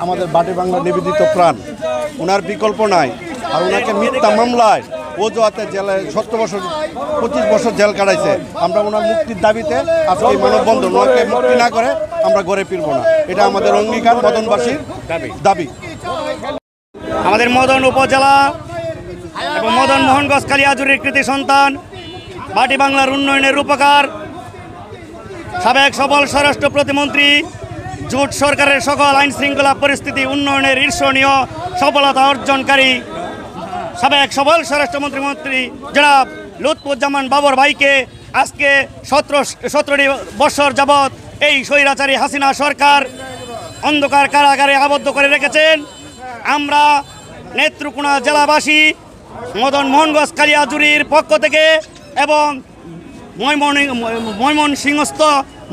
আমাদের বাটি বাংলা নিবেদিত প্রাণ, ওনার বিকল্প নাই। আর ওনাকে মিথ্যা মামলায় অজুহাতে জেলে 17 বছর 25 বছর জেল কাটাইছে। আমরা ওনার মুক্তির দাবিতে আজকে এই মানববন্ধন, ওনাকে মুক্তি না করে আমরা ঘরে ফিরবো না, এটা আমাদের অঙ্গীকার, মদনবাসীর দাবি। আমাদের মদন উপজেলা এবং মদন মোহনগঞ্জ কালিয়াজুরির কৃতি সন্তান, বাটি বাংলার উন্নয়নের রূপকার, সাবেক সবল স্বরাষ্ট্র প্রতিমন্ত্রী, জোট সরকারের সকল আইন শৃঙ্খলা পরিস্থিতি উন্নয়নের ঈর্ষণীয় সফলতা অর্জনকারী সাবেক সবল স্বরাষ্ট্রমন্ত্রী জনাব লুৎফুজ্জামান বাবর ভাইকে আজকে 17টি বৎসর যাবৎ এই স্বৈরাচারী হাসিনা সরকার অন্ধকার কারাগারে আবদ্ধ করে রেখেছেন। আমরা নেত্রকোনা জেলাবাসী, মদন মোহনগঞ্জ কালিয়াজুরির পক্ষ থেকে এবং ময়মনসিংহস্থ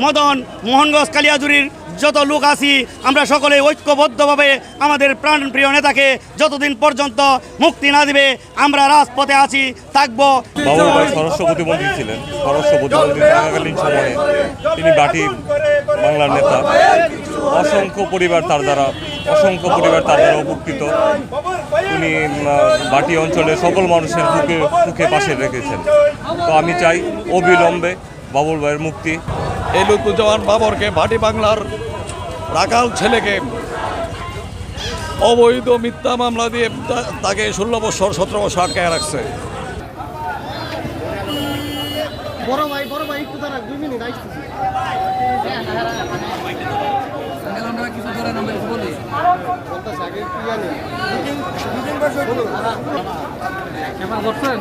মদন মোহনগঞ্জ কালিয়াজুরির যত লোক আছি, আমরা সকলে ঐক্যবদ্ধভাবে আমাদের প্রাণপ্রিয় নেতাকে যতদিন পর্যন্ত মুক্তি না দিবে আমরা রাজপথে আছি, থাকবো। বাবর ভাই স্বরাষ্ট্র প্রতিমন্ত্রী ছিলেন। স্বরাষ্ট্র প্রতিমন্ত্রী থাকাকালীন সময়ে তিনি বাটি বাংলার নেতা। অসংখ্য পরিবার তার দ্বারা উপকৃত। উনি বাটি অঞ্চলের সকল মানুষের সুখে পাশে রেখেছেন। তো আমি চাই অবিলম্বে বাবর ভাইয়ের মুক্তি। এই লুৎফুজ্জামান বাবরকে বাটি বাংলার রাখাল ছেলেকে অবৈধ মিথ্যা মামলা দিয়ে তাকে 16 বছর 17 বছর আটকায় রাখছে। বড় ভাই একটু দাঁড়া, 2 মিনিট আসতেছি। কিছু ধরে না বলি বলতেছে আগে কি জানি মিটিং বসে বলুন কেমন করছেন?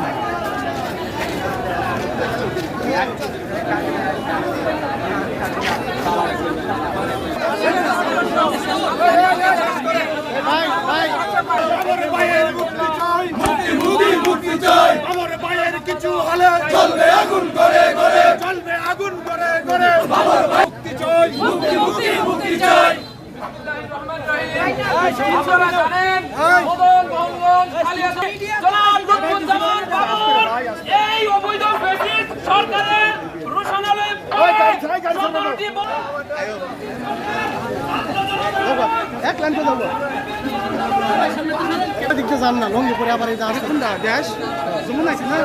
কিছু হলে চলবে আগুন করে করে, চলবে আগুন করে করে, মুক্তি চাই, মুক্তি মুক্তি মুক্তি চাই। আপনারা জানেন মদন মোহনগঞ্জ কালিয়াজুরি জনাব লুৎফুজ্জামান বাবর এই অবৈধ ফ্যাসিস্ট সরকারের রোশনালে এক লাইন তো যাবো দেখতে যান না, লঙ্গি পরে আবার এই যে আসুন না গ্যাস যেমন আছে না।